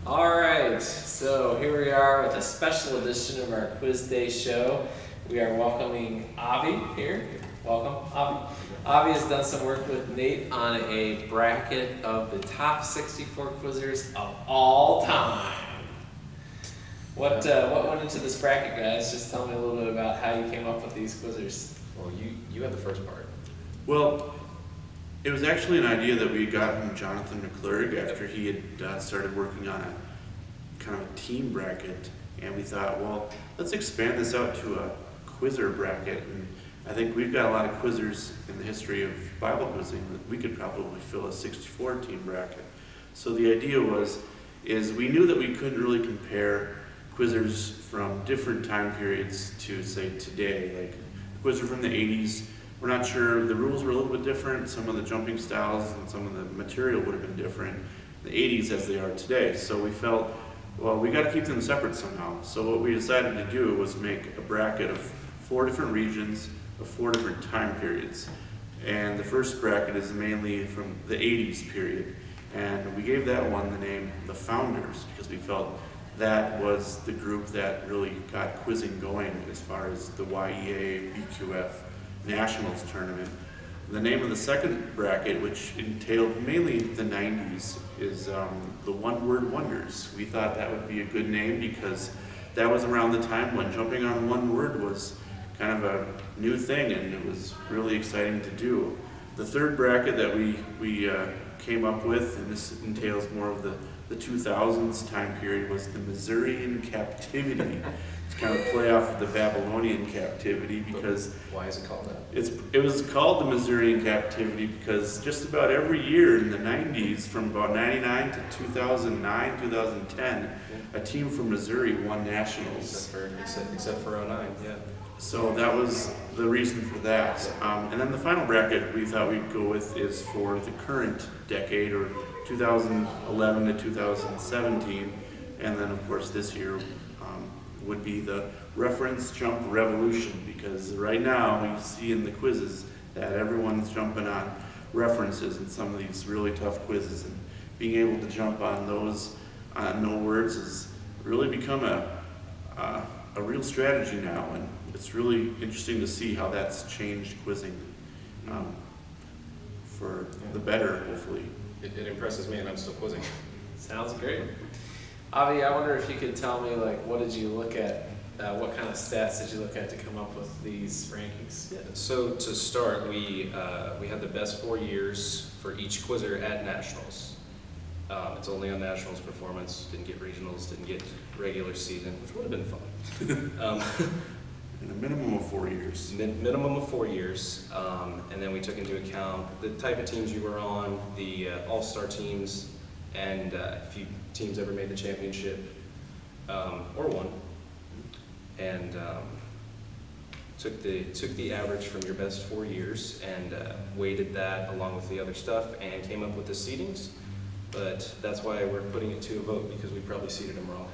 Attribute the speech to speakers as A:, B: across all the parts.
A: Alright, so here we are with a special edition of our Quiz Day show. We are welcoming Avi here. Welcome, Avi. Avi has done some work with Nate on a bracket of the top 64 quizzers of all time. What went into this bracket, guys? Just tell me a little bit about how you came up with these quizzers.
B: Well, you had the first part.
C: Well, it was actually an idea that we got from Jonathan McClurg after he had started working on a kind of a team bracket, and we thought, well, let's expand this out to a quizzer bracket. And I think we've got a lot of quizzers in the history of Bible quizzing that we could probably fill a 64 team bracket. So the idea is we knew that we couldn't really compare quizzers from different time periods to, say, today. Like a quizzer from the 80s, we're not sure, the rules were a little bit different, some of the jumping styles and some of the material would have been different in the 80s as they are today. So we felt, well, we got to keep them separate somehow. So what we decided to do was make a bracket of 4 different regions of 4 different time periods. And the first bracket is mainly from the 80s period. And we gave that one the name The Founders because we felt that was the group that really got quizzing going as far as the YEA, BQF, Nationals tournament. The name of the second bracket, which entailed mainly the 90s, is the One Word Wonders. We thought that would be a good name because that was around the time when jumping on one word was kind of a new thing and it was really exciting to do. The third bracket that we came up with, and this entails more of the 2000s time period, was the Missourian Captivity. It's kind of a play off of the Babylonian captivity because...
B: Why is it called that?
C: It was called the Missourian Captivity because just about every year in the 90s, from about 99 to 2009, 2010, a team from Missouri won nationals.
B: Except for 09, yeah.
C: So that was the reason for that. And then the final bracket we thought we'd go with is for the current decade, or 2011 to 2017. And then of course this year would be the reference jump revolution, because right now we see in the quizzes that everyone's jumping on references in some of these really tough quizzes, and being able to jump on those no words has really become a real strategy now, and it's really interesting to see how that's changed quizzing for the better, hopefully.
B: It impresses me, and I'm still quizzing.
A: Sounds great. Avi, I wonder if you could tell me, like, what did you look at, what kind of stats did you look at to come up with these rankings?
B: Yeah. So to start, we had the best 4 years for each quizzer at nationals. It's only on nationals performance, didn't get regionals, didn't get regular season, which would have been fun.
C: In a minimum of 4 years.
B: Minimum of 4 years, and then we took into account the type of teams you were on, the all-star teams, and if you teams ever made the championship or won, and took the average from your best 4 years and weighted that along with the other stuff and came up with the seedings. But that's why we're putting it to a vote, because we probably seeded them wrong.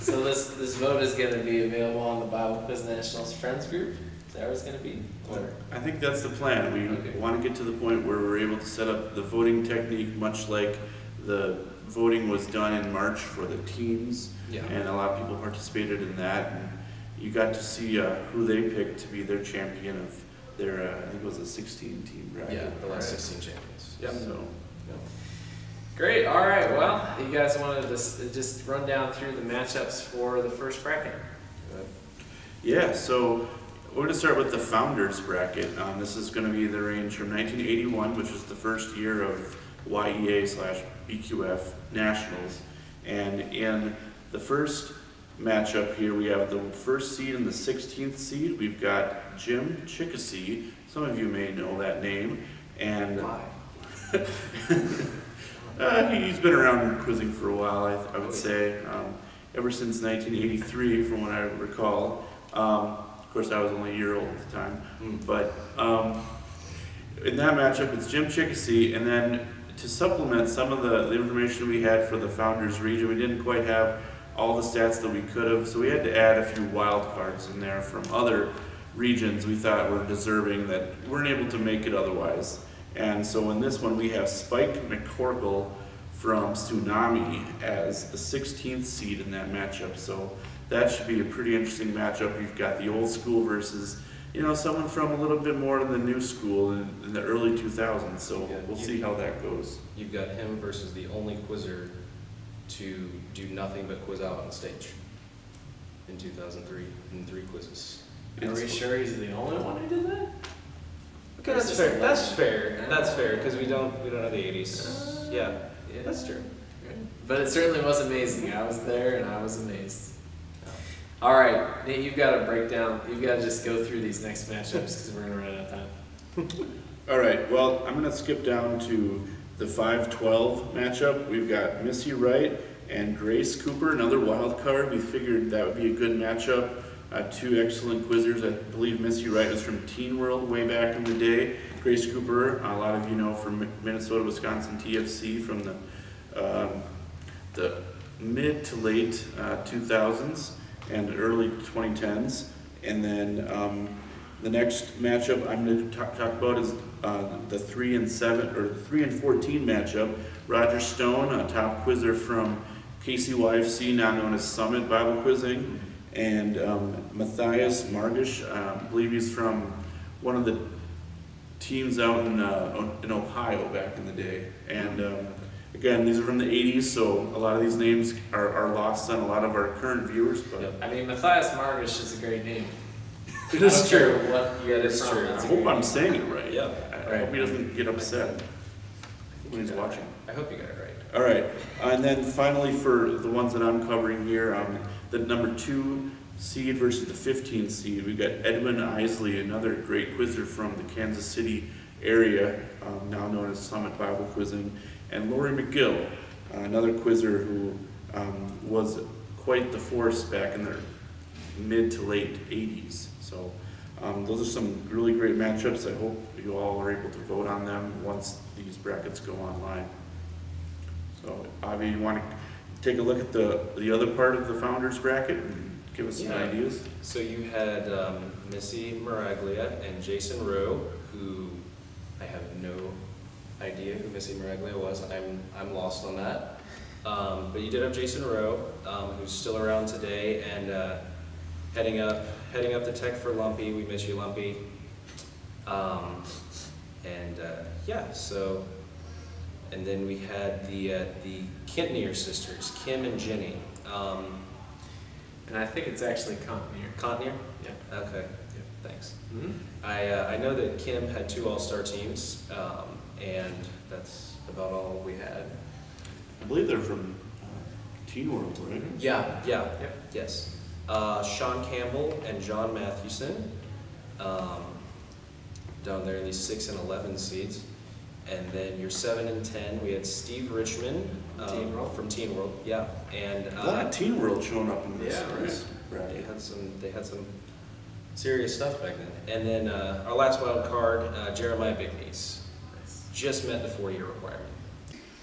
A: So this vote is going to be available on the Bible Quiz Nationals Friends group? Is that what it's going to be? Or?
C: I think that's the plan. We want to get to the point where we're able to set up the voting technique much like the voting was done in March for the teams, and a lot of people participated in that. And you got to see who they picked to be their champion of their, I think it was a 16-team bracket.
B: Yeah, the last 16 champions.
C: Yep. So.
A: Great. All right. Well, you guys wanted to just run down through the matchups for the first bracket.
C: Yeah. So we're going to start with the Founders bracket. This is going to be the range from 1981, which is the first year of YEA/BQF Nationals. And in the first matchup here, we have the first seed and the 16th seed. We've got Jim Chickasee. Some of you may know that name. And he's been around quizzing for a while, I would say, ever since 1983, from what I recall. Of course, I was only a year old at the time. But in that matchup, it's Jim Chickasee, and then to supplement some of the information we had for the Founders region, we didn't quite have all the stats that we could have, so we had to add a few wild cards in there from other regions we thought were deserving that weren't able to make it otherwise. And so in this one, we have Spike McCorkle from Tsunami as the 16th seed in that matchup. So that should be a pretty interesting matchup. You've got the old school versus, someone from a little bit more in the new school in the early 2000s. So we'll see how that goes.
B: You've got him versus the only quizzer to do nothing but quiz out on stage in 2003 in 3 quizzes.
A: Are we sure he's the only one who did that?
B: Okay, that's fair. That's fair. That's fair because we don't know the 80s. Yeah, that's true.
A: But it certainly was amazing. I was there and I was amazed. All right, Nate, you've got to break down. You've got to just go through these next matchups because we're going to run out of time.
C: All right, well, I'm going to skip down to the 5-12 matchup. We've got Missy Wright and Grace Cooper, another wild card. We figured that would be a good matchup. 2 excellent quizzers. I believe Missy Wright was from Teen World way back in the day. Grace Cooper, a lot of you know from Minnesota, Wisconsin TFC from the mid to late 2000s and early 2010s. And then the next matchup I'm going to talk about is the 3 and 7 or the 3 and 14 matchup. Roger Stone, a top quizzer from KCYFC, now known as Summit Bible Quizzing, and Matthias Margish, I believe he's from one of the teams out in Ohio back in the day. And again, these are from the 80s, so a lot of these names are lost on a lot of our current viewers. But
A: I mean, Matthias Margish is a great name.
C: it is true.
A: What year it's from.
C: I hope I'm saying it right.
B: Yeah.
C: I hope he doesn't get upset when he's watching.
B: I hope you got it right.
C: All right, and then finally for the ones that I'm covering here, the number 2 seed versus the 15 seed, we've got Edwin Isley, another great quizzer from the Kansas City area, now known as Summit Bible Quizzing, and Lori McGill, another quizzer who was quite the force back in the mid to late 80s. So those are some really great matchups. I hope you all are able to vote on them once these brackets go online. So, Avi, you want to take a look at the other part of the founders bracket and give us some ideas?
B: So you had Missy Miraglia and Jason Rowe, who I have no idea who Missy Miraglia was. I'm lost on that. But you did have Jason Rowe, who's still around today and heading up the tech for Lumpy. We miss you, Lumpy. And then we had the Kintner sisters, Kim and Jenny.
A: And I think it's actually Contnier.
B: Contnier?
A: Yeah.
B: Okay. Yeah. Thanks.
A: Mm-hmm.
B: I know that Kim had 2 all-star teams, and that's about all we had.
C: I believe they're from Teen World, right?
B: Yeah.
A: Yep.
B: Yes. Sean Campbell and John Mathewson, down there in these 6 and 11 seeds. And then your 7 and 10, we had Steve Richmond from Teen World. Yeah, and
C: a lot of Teen World showing up in this.
A: Yeah,
C: right.
B: They had some serious stuff back then. And then our last wild card, Jeremiah Bignies, just met the 4-year requirement.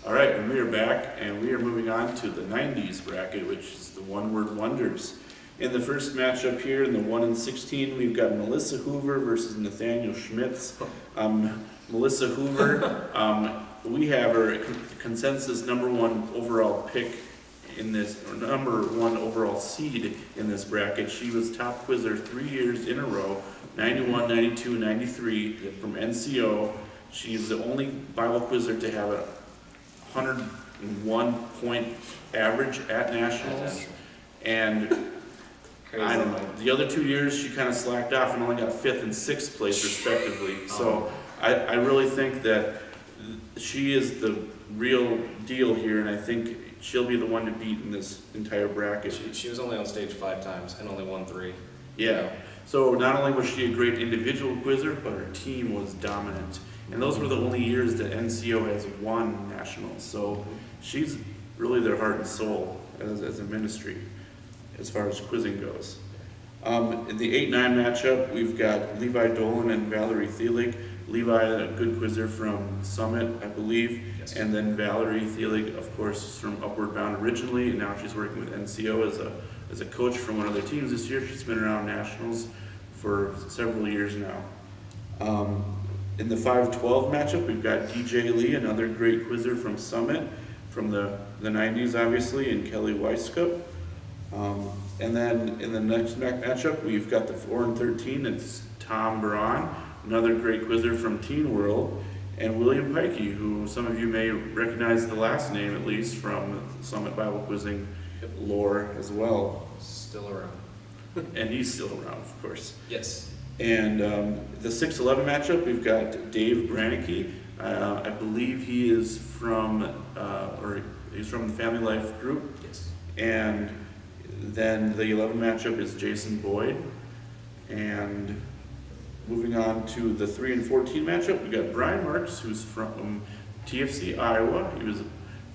C: All right, and we are back, and we are moving on to the 90s bracket, which is the one-word wonders. In the first matchup here, in the 1 and 16, we've got Melissa Hoover versus Nathaniel Schmitz. Melissa Hoover, we have her consensus #1 overall pick in this, or #1 overall seed in this bracket. She was top quizzer 3 years in a row, 91, 92, 93 from NCO. She's the only Bible quizzer to have a 101 point average at nationals. And I don't know, the other 2 years she kind of slacked off and only got 5th and 6th place respectively. So I really think that she is the real deal here, and I think she'll be the one to beat in this entire bracket.
B: She was only on stage 5 times and only won 3.
C: Yeah. So not only was she a great individual quizzer, but her team was dominant. And those were the only years that NCO has won nationals. So she's really their heart and soul as a ministry as far as quizzing goes. In the 8-9 matchup, we've got Levi Dolan and Valerie Thielig. Levi, a good quizzer from Summit, I believe, yes. And then Valerie Thielig, of course, from Upward Bound originally, and now she's working with NCO as a coach for one of their teams this year. She's been around nationals for several years In the 5-12 matchup, we've got DJ Lee, another great quizzer from Summit, from the 90s, obviously, and Kelly Weiskup. And then in the next matchup, we've got the 4 and 13. It's Tom Braun, another great quizzer from Teen World, and William Pikey, who some of you may recognize the last name at least from Summit Bible Quizzing lore as well.
B: Still around.
C: And he's still around, of course.
B: Yes.
C: And the 6-11 matchup, we've got Dave Brannicky. I believe he is from, or he's from the Family Life group.
B: Yes.
C: And then the 11 matchup is Jason Boyd. And moving on to the 3 and 14 matchup, we got Brian Marks, who's from TFC Iowa. He was a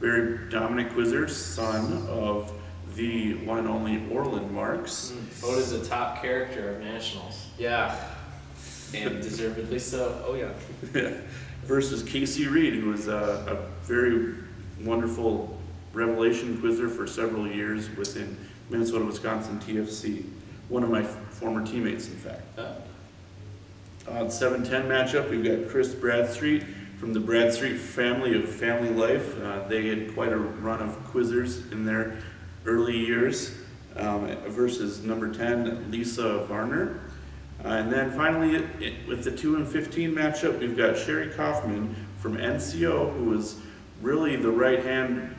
C: very dominant quizzer, son of the one and only Orland Marks.
A: Voted as a top character of nationals,
B: Yeah.
A: and deservedly so.
B: Oh yeah.
C: Versus Casey Reed, who was a very wonderful revelation quizzer for several years within Minnesota, Wisconsin TFC. One of my former teammates, in fact. On 7-10 matchup, we've got Chris Bradstreet from the Bradstreet family of Family Life. They had quite a run of quizzers in their early years, versus number 10, Lisa Varner. And then finally, with the 2 and 15 matchup, we've got Sherry Kaufman from NCO, who was really the right-hand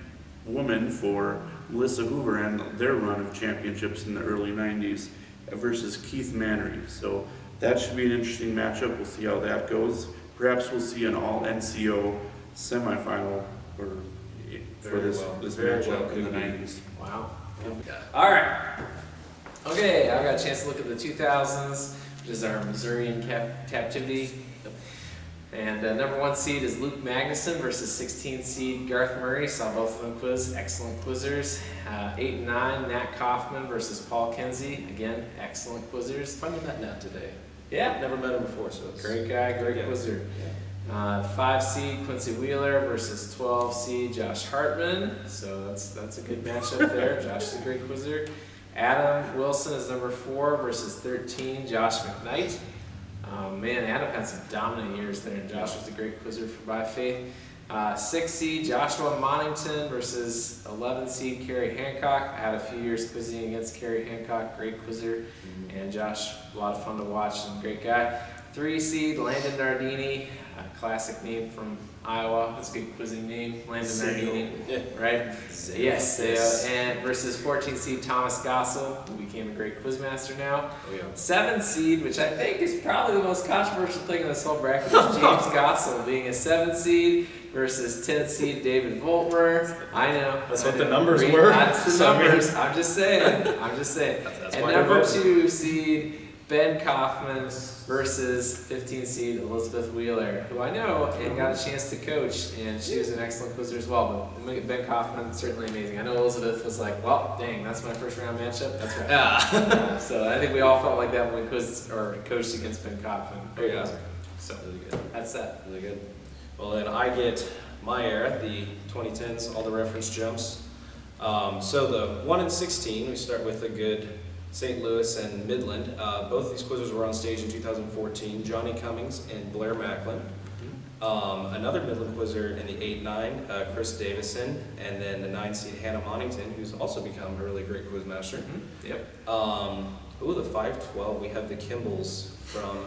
C: woman for Melissa Hoover and their run of championships in the early 90s, versus Keith Mannery. So that should be an interesting matchup. We'll see how that goes. Perhaps we'll see an all-NCO semifinal for this matchup in the 90s.
A: Wow. All right. Okay, I got a chance to look at the 2000s, which is our Missourian captivity. And number 1 seed is Luke Magnuson versus 16th seed Garth Murray. Saw both of them quiz, excellent quizzers. 8 and 9, Nat Kaufman versus Paul Kinsey. Again, excellent quizzers.
B: Finally met Nat today.
A: Yeah,
B: Never met him before, so it's
A: great guy, great quizzer. 5 seed Quincy Wheeler versus 12 seed Josh Hartman. So that's a good matchup there. Josh is a great quizzer. Adam Wilson is number 4 versus 13 Josh McKnight. Man, Adam had some dominant years there, and Josh was a great quizzer for By Faith. 6 seed Joshua Monington versus 11 seed Kerry Hancock. I had a few years quizzing against Kerry Hancock, great quizzer, and Josh, a lot of fun to watch and great guy. 3 seed Landon Nardini, a classic name from Iowa. That's a good quizzing name, Landon Nardini, right? Yes, and versus 14 seed Thomas Gossel, who became a great quizmaster now.
B: Oh, yeah.
A: 7 seed, which I think is probably the most controversial thing in this whole bracket, is James Gossel being a 7 seed versus 10th seed David Voltmer. I know.
B: That's what the numbers were.
A: That's the numbers. I'm just saying.
B: That's
A: and
B: why
A: number 2 seed Ben Kaufman versus 15 seed Elizabeth Wheeler, who I know and got a chance to coach, and she was an excellent quizzer as well. But Ben Kaufman, certainly amazing. I know Elizabeth was like, well, dang, that's my first round matchup. That's right.
B: Yeah.
A: So I think we all felt like that when we quizzed or coached against Ben Kaufman.
B: Oh, yeah.
A: So
B: Really good.
A: that's that.
B: Really good. Well, then I get my era, the 2010s, all the reference jumps. So the 1 and 16, we start with a good St. Louis and Midland. Both these quizzers were on stage in 2014, Johnny Cummings and Blair Macklin. Another Midland quizzer in the 8-9, Chris Davison, and then the 9 seed Hannah Monington, who's also become a really great quizmaster.
A: Yep.
B: The 5-12, we have the Kimballs from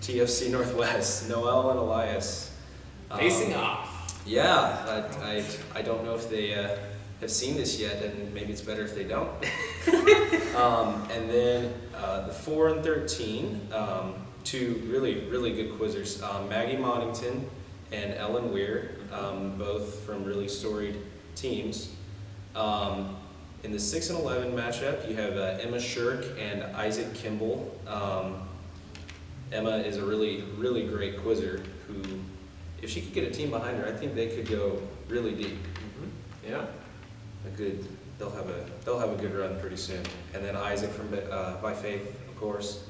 B: TFC Northwest, Noel and Elias.
A: Facing off.
B: Yeah, I don't know if they have seen this yet, and maybe it's better if they don't. And then the 4 and 13, 2 really good quizzers, Maggie Monington and Ellen Weir, both from really storied teams. In the 6 and 11 matchup, you have Emma Shirk and Isaac Kimball. Emma is a really great quizzer who, if she could get a team behind her, I think they could go really deep.
A: Yeah.
B: They'll have a good run pretty soon. And then Isaac from By Faith, of course.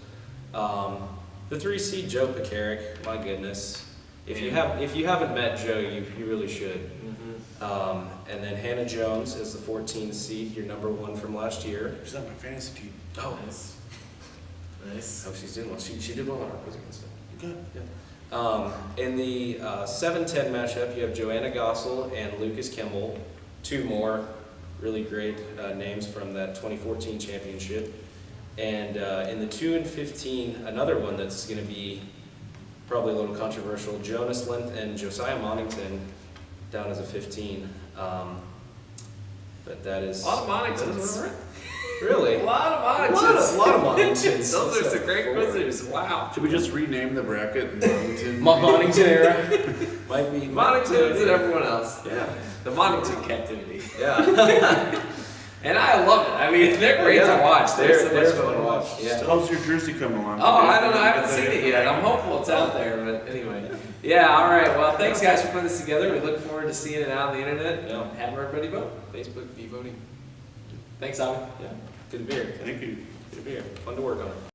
B: The 3 seed Joe Pekarik, my goodness. If you haven't met Joe, you really should. And then Hannah Jones is the 14th seed, your number 1 from last year.
C: She's on my fantasy team.
A: Oh, nice.
B: Oh, she's doing well. She did well on our quiz against them.
C: Good.
B: Yeah. In the 7-10 matchup, you have Joanna Gossel and Lucas Kimball, two more really great names from that 2014 championship. And in the 2 and 15, another one that's going to be probably a little controversial, Jonas Linth and Josiah Monington down as a 15. But that is...
A: A lot of Moningtons.
B: Really?
A: A lot of Moningtons.
B: A lot of Moningtons.
A: Those are some great quizzers. Wow.
C: Should we just rename the bracket Monington?
B: Monington era? Might be.
A: Moningtons and everyone else.
B: Yeah.
A: The Monington captivity.
B: Yeah.
A: And I love it. I mean, they're great to watch. They're so much fun to watch.
B: Yeah.
C: How's your jersey coming along?
A: Oh, I don't know. I haven't seen it yet. I'm hopeful it's out there, but anyway. Yeah, all right. Well, thanks, guys, for putting this together. We look forward to seeing it out on the internet.
B: Yeah.
A: Have everybody vote.
B: Facebook, be voting.
A: Thanks, Avi.
B: Yeah. Good to be here.
C: Thank you.
B: Good to be here. Fun to work on.